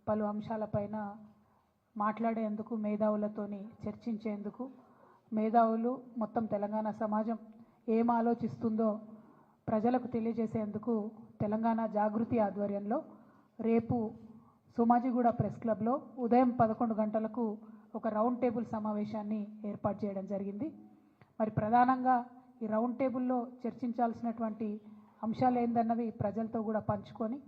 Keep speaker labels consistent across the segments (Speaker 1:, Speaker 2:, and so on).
Speaker 1: పలు అంశాలపైన మాట్లాడేందుకు మేధావులతోని చర్చించేందుకు మేధావులు మొత్తం తెలంగాణ సమాజం ఏం ఆలోచిస్తుందో ప్రజలకు తెలియజేసేందుకు తెలంగాణ జాగృతి ఆధ్వర్యంలో రేపు సోమాజిగూడ ప్రెస్ క్లబ్లో ఉదయం 11 గంటలకు ఒక రౌండ్ టేబుల్ సమావేశాన్ని ఏర్పాటు చేయడం జరిగింది. మరి ప్రధానంగా ఈ రౌండ్ టేబుల్లో చర్చించాల్సినటువంటి అంశాలు ఏందన్నవి ప్రజలతో కూడా పంచుకొని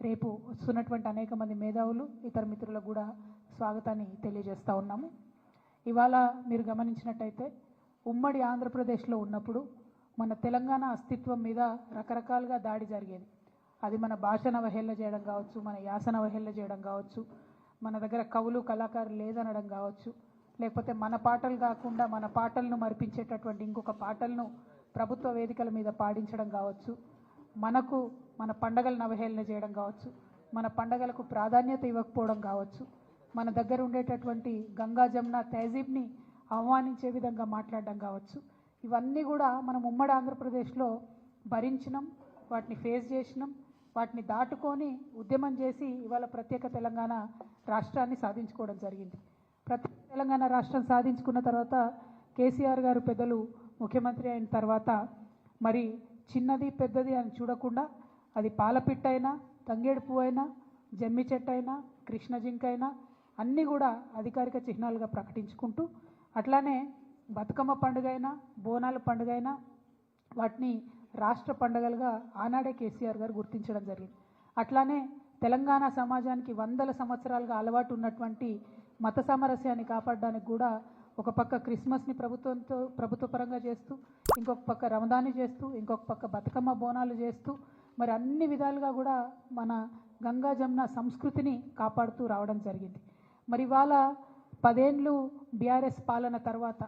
Speaker 1: రేపు వస్తున్నటువంటి అనేక మంది మేధావులు ఇతర మిత్రులకు కూడా స్వాగతాన్ని తెలియజేస్తూ ఉన్నాము. ఇవాళ మీరు గమనించినట్టయితే ఉమ్మడి ఆంధ్రప్రదేశ్లో ఉన్నప్పుడు మన తెలంగాణ అస్తిత్వం మీద రకరకాలుగా దాడి జరిగేది. అది మన భాషను అవహేళన చేయడం కావచ్చు, మన యాసను అవహేళన చేయడం కావచ్చు, మన దగ్గర కవులు కళాకారులు లేదనడం కావచ్చు, లేకపోతే మన పాటలు కాకుండా మన పాటలను మరిపించేటటువంటి ఇంకొక పాటలను ప్రభుత్వ వేదికల మీద పాడించడం కావచ్చు, మనకు మన పండగలను అవహేళన చేయడం కావచ్చు, మన పండగలకు ప్రాధాన్యత ఇవ్వకపోవడం కావచ్చు, మన దగ్గర ఉండేటటువంటి గంగా జమున తహజీబ్ని అవమానించే విధంగా మాట్లాడడం కావచ్చు, ఇవన్నీ కూడా మనం ఉమ్మడి ఆంధ్రప్రదేశ్లో భరించినాం, వాటిని ఫేస్ చేసినాం, వాటిని దాటుకొని ఉద్యమం చేసి ఇవాళ ప్రత్యేక తెలంగాణ రాష్ట్రాన్ని సాధించుకోవడం జరిగింది. ప్రత్యేక తెలంగాణ రాష్ట్రం సాధించుకున్న తర్వాత కేసీఆర్ గారు పెద్దలు ముఖ్యమంత్రి అయిన తర్వాత మరి చిన్నది పెద్దది అని చూడకుండా అది పాలపిట్టైనా, తంగేడు పువ్వు అయినా, జమ్మి చెట్టు అయినా, కృష్ణ జింకైనా అన్నీ కూడా అధికారిక చిహ్నాలుగా ప్రకటించుకుంటూ అట్లానే బతుకమ్మ పండుగ అయినా, బోనాల పండుగ అయినా వాటిని రాష్ట్ర పండుగలుగా ఆనాడే కేసీఆర్ గారు గుర్తించడం జరిగింది. అట్లానే తెలంగాణ సమాజానికి వందల సంవత్సరాలుగా అలవాటు ఉన్నటువంటి మత సామరస్యాన్ని కాపాడడానికి కూడా ఒక పక్క క్రిస్మస్ని ప్రభుత్వపరంగా చేస్తూ, ఇంకొక పక్క రమదాన్ని చేస్తూ, ఇంకొక పక్క బతుకమ్మ బోనాలు చేస్తూ మరి అన్ని విధాలుగా కూడా మన గంగా జమున సంస్కృతిని కాపాడుతూ రావడం జరిగింది. మరి ఇవాళ 10 ఏళ్ళు బీఆర్ఎస్ పాలన తర్వాత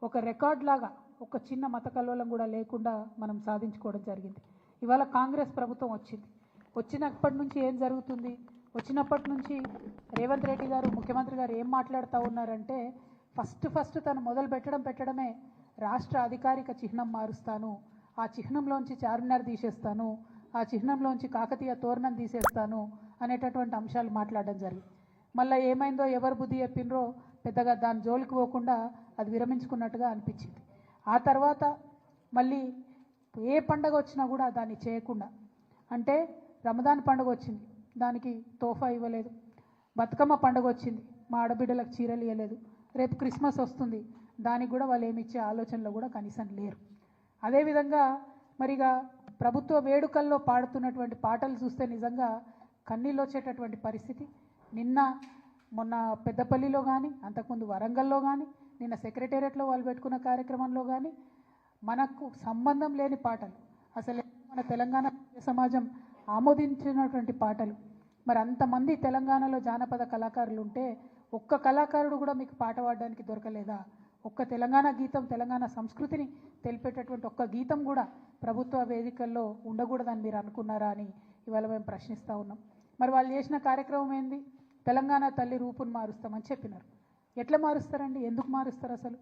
Speaker 1: ఒక రికార్డ్ లాగా ఒక చిన్న మత కల్లోలం కూడా లేకుండా మనం సాధించుకోవడం జరిగింది. ఇవాళ కాంగ్రెస్ ప్రభుత్వం వచ్చింది. వచ్చినప్పటి నుంచి ఏం జరుగుతుంది? వచ్చినప్పటి నుంచి రేవంత్ రెడ్డి గారు ముఖ్యమంత్రి గారు ఏం మాట్లాడుతూ ఉన్నారంటే ఫస్ట్ తను మొదలు పెట్టడమే రాష్ట్ర అధికారిక చిహ్నం మారుస్తాను, ఆ చిహ్నంలోంచి చార్మినార్ తీసేస్తాను, ఆ చిహ్నంలోంచి కాకతీయ తోరణం తీసేస్తాను అనేటటువంటి అంశాలు మాట్లాడడం జరిగింది. మళ్ళీ ఏమైందో ఎవరు బుద్ధి చెప్పిండ్రో పెద్దగా దాని జోలికి పోకుండా అది విరమించుకున్నట్టుగా అనిపించింది. ఆ తర్వాత మళ్ళీ ఏ పండగ వచ్చినా కూడా దాన్ని చేయకుండా, అంటే రమదాన్ పండుగ వచ్చింది దానికి తోఫా ఇవ్వలేదు, బతుకమ్మ పండుగ వచ్చింది మా ఆడబిడ్డలకు చీరలు ఇవ్వలేదు, రేపు క్రిస్మస్ వస్తుంది దానికి కూడా వాళ్ళు ఏమి ఇచ్చే ఆలోచనలో కూడా కనీసం లేరు. అదేవిధంగా మరిగా ప్రభుత్వ వేడుకల్లో పాడుతున్నటువంటి పాటలు చూస్తే నిజంగా కన్నీళ్ళు వచ్చేటటువంటి పరిస్థితి. మొన్న పెద్దపల్లిలో కానీ, అంతకుముందు వరంగల్లో కానీ, నిన్న సెక్రటేరియట్లో వాళ్ళు పెట్టుకున్న కార్యక్రమంలో కానీ మనకు సంబంధం లేని పాటలు, అసలు మన తెలంగాణ సమాజం ఆమోదించినటువంటి పాటలు. మరి అంతమంది తెలంగాణలో జానపద కళాకారులు ఉంటే ఒక్క కళాకారుడు కూడా మీకు పాట పాడడానికి దొరకలేదా? ఒక్క తెలంగాణ గీతం, తెలంగాణ సంస్కృతిని తెలిపేటటువంటి ఒక్క గీతం కూడా ప్రభుత్వ వేదికల్లో ఉండకూడదని మీరు అనుకున్నారా అని ఇవాళ మేము ప్రశ్నిస్తూ ఉన్నాం. మరి వాళ్ళు చేసిన కార్యక్రమం ఏంది? తెలంగాణ తల్లి రూపును మారుస్తామని చెప్పినారు. ఎట్లా మారుస్తారండి? ఎందుకు మారుస్తారు? అసలు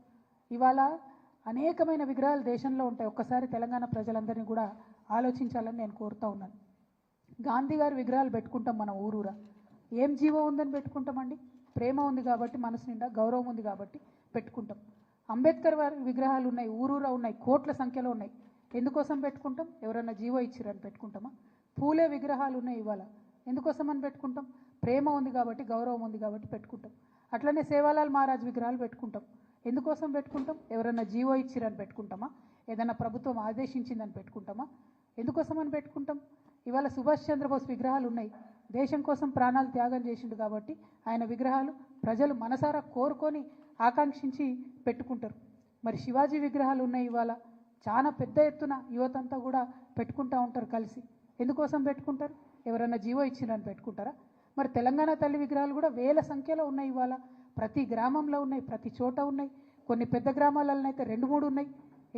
Speaker 1: ఇవాళ అనేకమైన విగ్రహాలు దేశంలో ఉంటాయి. ఒక్కసారి తెలంగాణ ప్రజలందరినీ కూడా ఆలోచించాలని నేను కోరుతూ ఉన్నాను. గాంధీ గారి విగ్రహాలు పెట్టుకుంటాం మనం ఊరూరా. ఏం జీవో ఉందని పెట్టుకుంటామండి? ప్రేమ ఉంది కాబట్టి, మనసు నిండా గౌరవం ఉంది కాబట్టి పెట్టుకుంటాం. అంబేద్కర్ వారి విగ్రహాలు ఉన్నాయి, ఊరూరా ఉన్నాయి, కోట్ల సంఖ్యలో ఉన్నాయి. ఎందుకోసం పెట్టుకుంటాం? ఎవరన్నా జీవో ఇచ్చిరని పెట్టుకుంటామా? పూలే విగ్రహాలు ఉన్నాయి ఇవాళ, ఎందుకోసం అని పెట్టుకుంటాం? ప్రేమ ఉంది కాబట్టి, గౌరవం ఉంది కాబట్టి పెట్టుకుంటాం. అట్లనే సేవాలాల్ మహారాజ్ విగ్రహాలు పెట్టుకుంటాం. ఎందుకోసం పెట్టుకుంటాం? ఎవరన్నా జీవో ఇచ్చిరని పెట్టుకుంటామా? ఏదైనా ప్రభుత్వం ఆదేశించిందని పెట్టుకుంటామా? ఎందుకోసం అని పెట్టుకుంటాం? ఇవాళ సుభాష్ చంద్రబోస్ విగ్రహాలు ఉన్నాయి, దేశం కోసం ప్రాణాలు త్యాగం చేసిండు కాబట్టి ఆయన విగ్రహాలు ప్రజలు మనసారా కోరుకొని ఆకాంక్షించి పెట్టుకుంటారు. మరి శివాజీ విగ్రహాలు ఉన్నాయి ఇవాళ, చాలా పెద్ద ఎత్తున యువతంతా కూడా పెట్టుకుంటూ ఉంటారు కలిసి. ఎందుకోసం పెట్టుకుంటారు? ఎవరన్నా జీవో ఇచ్చిరని పెట్టుకుంటారా? మరి తెలంగాణ తల్లి విగ్రహాలు కూడా వేల సంఖ్యలో ఉన్నాయి ఇవాళ, ప్రతి గ్రామంలో ఉన్నాయి, ప్రతి చోట ఉన్నాయి, కొన్ని పెద్ద గ్రామాలలో అయితే 2-3 ఉన్నాయి.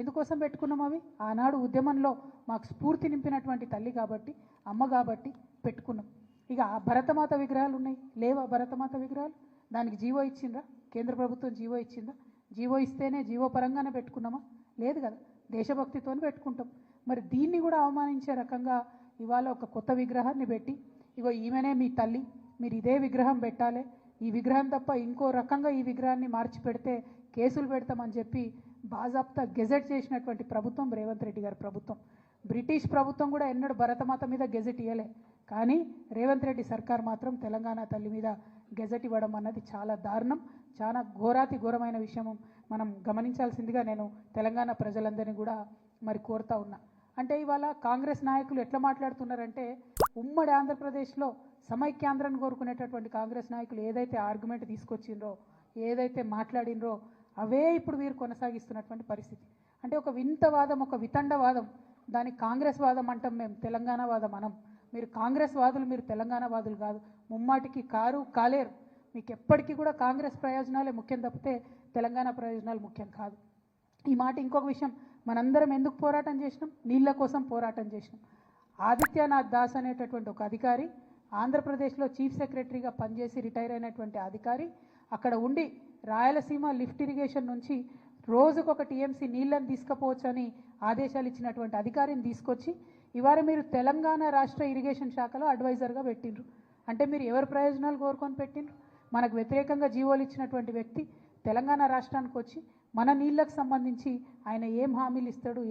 Speaker 1: ఎందుకోసం పెట్టుకున్నాం? అవి ఆనాడు ఉద్యమంలో మాకు స్ఫూర్తి నింపినటువంటి తల్లి కాబట్టి, అమ్మ కాబట్టి పెట్టుకున్నాం. ఇక భరతమాత విగ్రహాలు ఉన్నాయి, లేవా భరతమాత విగ్రహాలు? దానికి జీవో ఇచ్చిండ్రా? కేంద్ర ప్రభుత్వం జీవో ఇచ్చిందా? జీవో ఇస్తేనే జీవో పరంగానే పెట్టుకున్నామా? లేదు కదా, దేశభక్తితో పెట్టుకుంటాం. మరి దీన్ని కూడా అవమానించే రకంగా ఇవాళ ఒక కొత్త విగ్రహాన్ని పెట్టి, ఇగో ఈమెనే మీ తల్లి, మీరు ఇదే విగ్రహం పెట్టాలి, ఈ విగ్రహం తప్ప ఇంకో రకంగా ఈ విగ్రహాన్ని మార్చి పెడితే కేసులు పెడతామని చెప్పి బాజాప్తా గెజెట్ చేసినటువంటి ప్రభుత్వం రేవంత్ రెడ్డి గారి ప్రభుత్వం. బ్రిటిష్ ప్రభుత్వం కూడా ఎన్నడూ భరతమాత మీద గెజెట్ ఇవ్వలే, కానీ రేవంత్ రెడ్డి సర్కార్ మాత్రం తెలంగాణ తల్లి మీద గెజెట్ ఇవ్వడం అన్నది చాలా దారుణం, చాలా ఘోరాతి ఘోరమైన విషయం మనం గమనించాల్సిందిగా నేను తెలంగాణ ప్రజలందరినీ కూడా మరి కోరుతా ఉన్నా. అంటే ఇవాళ కాంగ్రెస్ నాయకులు ఎట్లా మాట్లాడుతున్నారంటే, ఉమ్మడి ఆంధ్రప్రదేశ్లో సమైక్యాంధ్రాన్ని కోరుకునేటటువంటి కాంగ్రెస్ నాయకులు ఏదైతే ఆర్గ్యుమెంట్ తీసుకొచ్చిండ్రో, ఏదైతే మాట్లాడినరో అవే ఇప్పుడు వీరు కొనసాగిస్తున్నటువంటి పరిస్థితి. అంటే ఒక వింతవాదం, ఒక వితండవాదం, దాన్ని కాంగ్రెస్ వాదం అంటాం, మేము తెలంగాణ వాదం అనం. మీరు కాంగ్రెస్ వాదులు, మీరు తెలంగాణ వాదులు కాదు, ముమ్మాటికి కారు కాలేరు. మీకు ఎప్పటికీ కూడా కాంగ్రెస్ ప్రయోజనాలే ముఖ్యం తప్పితే తెలంగాణ ప్రయోజనాలు ముఖ్యం కాదు. ఈ మాట ఇంకొక విషయం, మనందరం ఎందుకు పోరాటం చేసినాం? నీళ్ళ కోసం పోరాటం చేసినాం. ఆదిత్యనాథ్ దాస్ అనేటటువంటి ఒక అధికారి, ఆంధ్రప్రదేశ్లో చీఫ్ సెక్రటరీగా పనిచేసి రిటైర్ అయినటువంటి అధికారి, అక్కడ ఉండి రాయలసీమ లిఫ్ట్ ఇరిగేషన్ నుంచి రోజుకొక టీఎంసీ నీళ్ళని తీసుకుపోవచ్చని ఆదేశాలు ఇచ్చినటువంటి అధికారిని తీసుకొచ్చి ఇవాళ మీరు తెలంగాణ రాష్ట్ర ఇరిగేషన్ శాఖలో అడ్వైజర్గా పెట్టిండ్రు. అంటే మీరు ఎవరి ప్రయోజనాలు కోరుకొని పెట్టిండ్రు? మనకు వ్యతిరేకంగా జీవోలు ఇచ్చినటువంటి వ్యక్తి తెలంగాణ రాష్ట్రానికి వచ్చి మన నీళ్ళకు సంబంధించి ఆయన ఏం హామీలు ఇస్తాడు,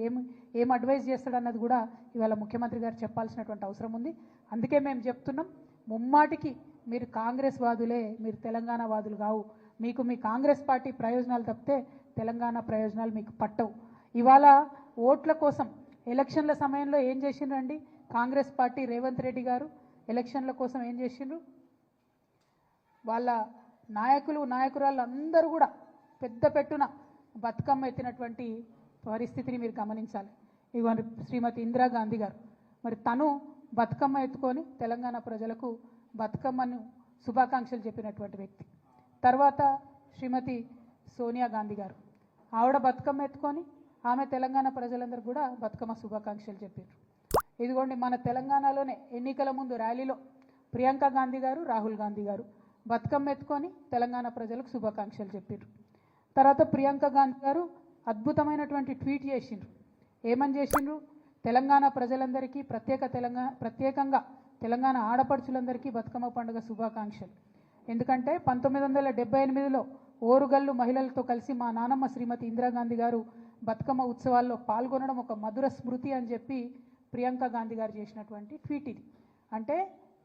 Speaker 1: ఏం అడ్వైజ్ చేస్తాడు అన్నది కూడా ఇవాళ ముఖ్యమంత్రి గారు చెప్పాల్సినటువంటి అవసరం ఉంది. అందుకే మేము చెప్తున్నాం, ముమ్మాటికి మీరు కాంగ్రెస్ వాదులే, మీరు తెలంగాణ వాదులు కావు. మీకు మీ కాంగ్రెస్ పార్టీ ప్రయోజనాలు తప్పితే తెలంగాణ ప్రయోజనాలు మీకు పట్టవు. ఇవాళ ఓట్ల కోసం ఎలక్షన్ల సమయంలో ఏం చేసిండ్రండి కాంగ్రెస్ పార్టీ? రేవంత్ రెడ్డి గారు ఎలక్షన్ల కోసం ఏం చేసిండ్రు? వాళ్ళ నాయకులు నాయకురాళ్ళు అందరూ కూడా పెద్ద పెట్టున బతుకమ్మ ఎత్తినటువంటి పరిస్థితిని మీరు గమనించాలి. ఇగో శ్రీమతి ఇందిరాగాంధీ గారు, మరి తను బతుకమ్మ ఎత్తుకొని తెలంగాణ ప్రజలకు బతుకమ్మను శుభాకాంక్షలు చెప్పినటువంటి వ్యక్తి. తర్వాత శ్రీమతి సోనియా గాంధీ గారు, ఆవిడ బతుకమ్మ ఎత్తుకొని ఆమె తెలంగాణ ప్రజలందరూ కూడా బతుకమ్మ శుభాకాంక్షలు చెప్పారు. ఇదిగోండి మన తెలంగాణలోనే ఎన్నికల ముందు ర్యాలీలో ప్రియాంక గాంధీ గారు, రాహుల్ గాంధీ గారు బతుకమ్మ ఎత్తుకొని తెలంగాణ ప్రజలకు శుభాకాంక్షలు చెప్పారు. తర్వాత ప్రియాంక గాంధీ గారు అద్భుతమైనటువంటి ట్వీట్ చేసిండ్రు. ఏమని చేసిండ్రు? తెలంగాణ ప్రజలందరికీ ప్రత్యేకంగా తెలంగాణ ఆడపడుచులందరికీ బతుకమ్మ పండుగ శుభాకాంక్షలు. ఎందుకంటే 1978లో ఓరుగల్లు మహిళలతో కలిసి మా నానమ్మ శ్రీమతి ఇందిరాగాంధీ గారు బతుకమ్మ ఉత్సవాల్లో పాల్గొనడం ఒక మధుర స్మృతి అని చెప్పి ప్రియాంక గాంధీ గారు చేసినటువంటి ట్వీట్ ఇది. అంటే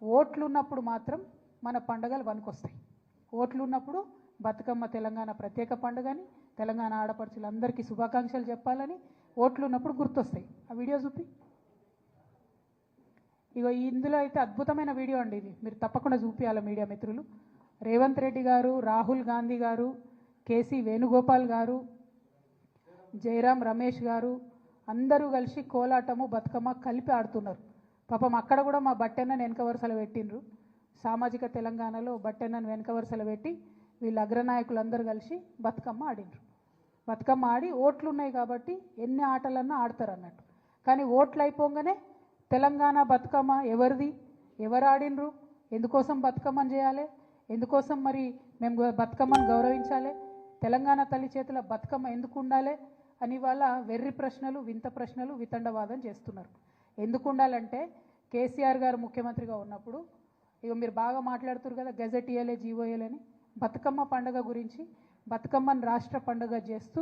Speaker 1: ఓట్లు ఉన్నప్పుడు మాత్రం మన పండుగలు వనుకొస్తాయి. ఓట్లు ఉన్నప్పుడు బతుకమ్మ తెలంగాణ ప్రత్యేక పండుగని, తెలంగాణ ఆడపడుచులందరికీ శుభాకాంక్షలు చెప్పాలని ఓట్లు ఉన్నప్పుడు గుర్తొస్తాయి. ఆ వీడియో చూపి. ఇగో ఇందులో అయితే అద్భుతమైన వీడియో అండి ఇది, మీరు తప్పకుండా చూపించాలి మీడియా మిత్రులు. రేవంత్ రెడ్డి గారు, రాహుల్ గాంధీ గారు, కేసీ వేణుగోపాల్ గారు, జయరాం రమేష్ గారు అందరూ కలిసి కోలాటము బతుకమ్మ కలిపి ఆడుతున్నారు. పాపం అక్కడ కూడా మా బట్టెన్నను వెనక వరుసలు పెట్టిండ్రు. సామాజిక తెలంగాణలో బట్టెన్నను వెనక వరుసలు పెట్టి వీళ్ళ అగ్రనాయకులందరూ కలిసి బతుకమ్మ ఆడిండ్రు. బతుకమ్మ ఆడి ఓట్లు ఉన్నాయి కాబట్టి ఎన్ని ఆటలన్నా ఆడతారు అన్నట్టు. కానీ ఓట్లు అయిపోగానే తెలంగాణ బతుకమ్మ ఎవరిది, ఎవరు ఆడినరు, ఎందుకోసం బతుకమ్మని చేయాలి, ఎందుకోసం మరి మేము బతుకమ్మను గౌరవించాలి, తెలంగాణ తల్లి చేతుల బతుకమ్మ ఎందుకు ఉండాలి అని వాళ్ళ వెర్రి ప్రశ్నలు, వింత ప్రశ్నలు, వితండవాదం చేస్తున్నారు. ఎందుకు ఉండాలంటే కేసీఆర్ గారు ముఖ్యమంత్రిగా ఉన్నప్పుడు ఇక మీరు బాగా మాట్లాడుతున్నారు కదా, గెజెట్ ఇయ్యలే, జీవో ఇయ్యలేని. బతుకమ్మ పండుగ గురించి బతుకమ్మను రాష్ట్ర పండుగ చేస్తూ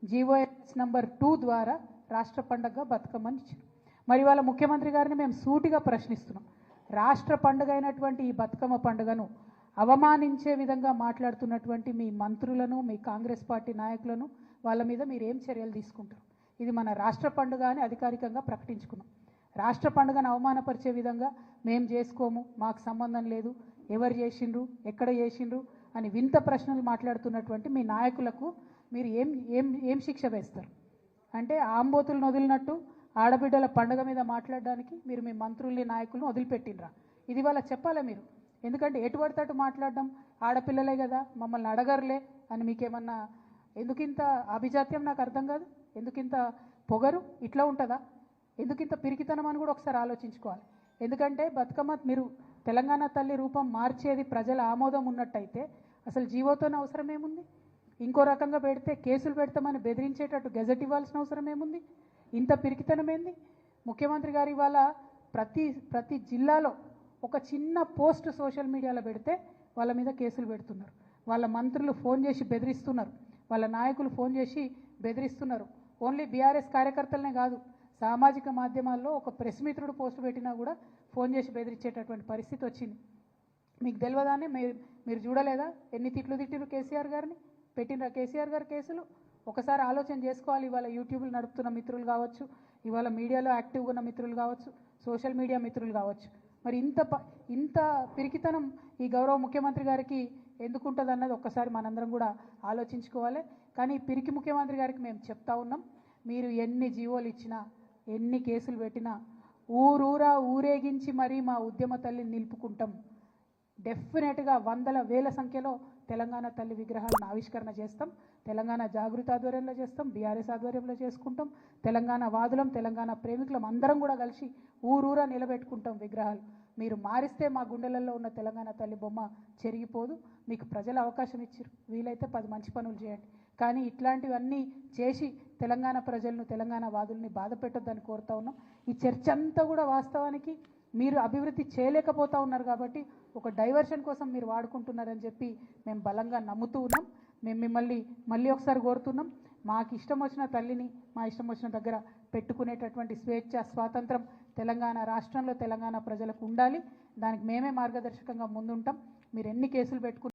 Speaker 1: జీవోఎస్ నంబర్ 2 ద్వారా రాష్ట్ర పండుగ బతుకమ్మని ఇచ్చారు. మరి వాళ్ళ ముఖ్యమంత్రి గారిని మేము సూటిగా ప్రశ్నిస్తున్నాం, రాష్ట్ర పండుగ అయినటువంటి ఈ బతుకమ్మ పండుగను అవమానించే విధంగా మాట్లాడుతున్నటువంటి మీ మంత్రులను, మీ కాంగ్రెస్ పార్టీ నాయకులను వాళ్ళ మీద మీరు ఏం చర్యలు తీసుకుంటారు? ఇది మన రాష్ట్ర పండుగ అని అధికారికంగా ప్రకటించుకున్నాం. రాష్ట్ర పండుగను అవమానపరిచే విధంగా మేము చేసుకోము, మాకు సంబంధం లేదు, ఎవరు చేసిండ్రు, ఎక్కడ చేసిండ్రు అని వింత ప్రశ్నలు మాట్లాడుతున్నటువంటి మీ నాయకులకు మీరు ఏం శిక్ష వేస్తారు? అంటే ఆంబోతులను వదిలినట్టు ఆడబిడ్డల పండుగ మీద మాట్లాడడానికి మీరు మీ మంత్రుల్ని, నాయకులను వదిలిపెట్టినరా? ఇది వాళ్ళ చెప్పాలి మీరు. ఎందుకంటే ఎటు పడితే మాట్లాడడం, ఆడపిల్లలే కదా మమ్మల్ని అడగరులే అని మీకేమన్నా, ఎందుకింత అభిజాత్యం నాకు అర్థం కాదు. ఎందుకింత పొగరు? ఇట్లా ఉంటుందా? ఎందుకింత పిరికితనం అని కూడా ఒకసారి ఆలోచించుకోవాలి. ఎందుకంటే బతుకమ్మ మీరు తెలంగాణ తల్లి రూపం మార్చేది ప్రజల ఆమోదం ఉన్నట్టయితే అసలు జీవోతోనే అవసరం ఏముంది? ఇంకో రకంగా పెడితే కేసులు పెడతామని బెదిరించేటట్టు గెజెట్ ఇవ్వాల్సిన అవసరం ఏముంది? ఇంత పిరికితనం ఏంది? ముఖ్యమంత్రి గారు ఇవాళ ప్రతి జిల్లాలో ఒక చిన్న పోస్ట్ సోషల్ మీడియాలో పెడితే వాళ్ళ మీద కేసులు పెడుతున్నారు. వాళ్ళ మంత్రులు ఫోన్ చేసి బెదిరిస్తున్నారు, వాళ్ళ నాయకులు ఫోన్ చేసి బెదిరిస్తున్నారు. ఓన్లీ బీఆర్ఎస్ కార్యకర్తలనే కాదు, సామాజిక మాధ్యమాల్లో ఒక ప్రెస్ మిత్రుడు పోస్ట్ పెట్టినా కూడా ఫోన్ చేసి బెదిరించేటటువంటి పరిస్థితి వచ్చింది. మీకు తెలియదానే మీరు చూడలేదా ఎన్ని తిట్లు తిట్టిరు కేసీఆర్ గారిని? పెట్టినరా కేసీఆర్ గారు కేసులు? ఒకసారి ఆలోచన చేసుకోవాలి. ఇవాళ యూట్యూబ్లు నడుపుతున్న మిత్రులు కావచ్చు, ఇవాళ మీడియాలో యాక్టివ్గా ఉన్న మిత్రులు కావచ్చు, సోషల్ మీడియా మిత్రులు కావచ్చు, మరి ఇంత పిరికితనం ఈ గౌరవ ముఖ్యమంత్రి గారికి ఎందుకుంటుంది అన్నది ఒక్కసారి మనందరం కూడా ఆలోచించుకోవాలి. కానీ పిరికి ముఖ్యమంత్రి గారికి మేము చెప్తా ఉన్నాం, మీరు ఎన్ని జీవోలు ఇచ్చినా ఎన్ని కేసులు పెట్టినా ఊరూరా ఊరేగించి మరీ మా ఉద్యమ తల్లిని నిలుపుకుంటాం. డెఫినెట్గా వందల వేల సంఖ్యలో తెలంగాణ తల్లి విగ్రహాలను ఆవిష్కరణ చేస్తాం. తెలంగాణ జాగృతి ఆధ్వర్యంలో చేస్తాం, బీఆర్ఎస్ ఆధ్వర్యంలో చేసుకుంటాం. తెలంగాణ వాదులం, తెలంగాణ ప్రేమికులం అందరం కూడా కలిసి ఊరూరా నిలబెట్టుకుంటాం విగ్రహాలు. మీరు మారిస్తే మా గుండెలలో ఉన్న తెలంగాణ తల్లి బొమ్మ చెరిగిపోదు. మీకు ప్రజలు అవకాశం ఇచ్చారు, వీలైతే 10 మంచి పనులు చేయండి. కానీ ఇట్లాంటివన్నీ చేసి తెలంగాణ ప్రజలను, తెలంగాణ వాదుల్ని బాధ పెట్టొద్దని కోరుతా ఉన్నాం. ఈ చర్చ అంతా కూడా వాస్తవానికి మీరు అభివృద్ధి చేయలేకపోతా ఉన్నారు కాబట్టి ఒక డైవర్షన్ కోసం మీరు వాడుకుంటున్నారని చెప్పి మేము బలంగా నమ్ముతూ ఉన్నాం. మేము మిమ్మల్ని మళ్ళీ ఒకసారి కోరుతున్నాం, మాకు ఇష్టం వచ్చిన తల్లిని మా ఇష్టం వచ్చిన దగ్గర పెట్టుకునేటటువంటి స్వేచ్ఛ, స్వాతంత్రం తెలంగాణ రాష్ట్రంలో తెలంగాణ ప్రజలకు ఉండాలి. దానికి మేమే మార్గదర్శకంగా ముందుంటాం. మీరు ఎన్ని కేసులు పెట్టుకుని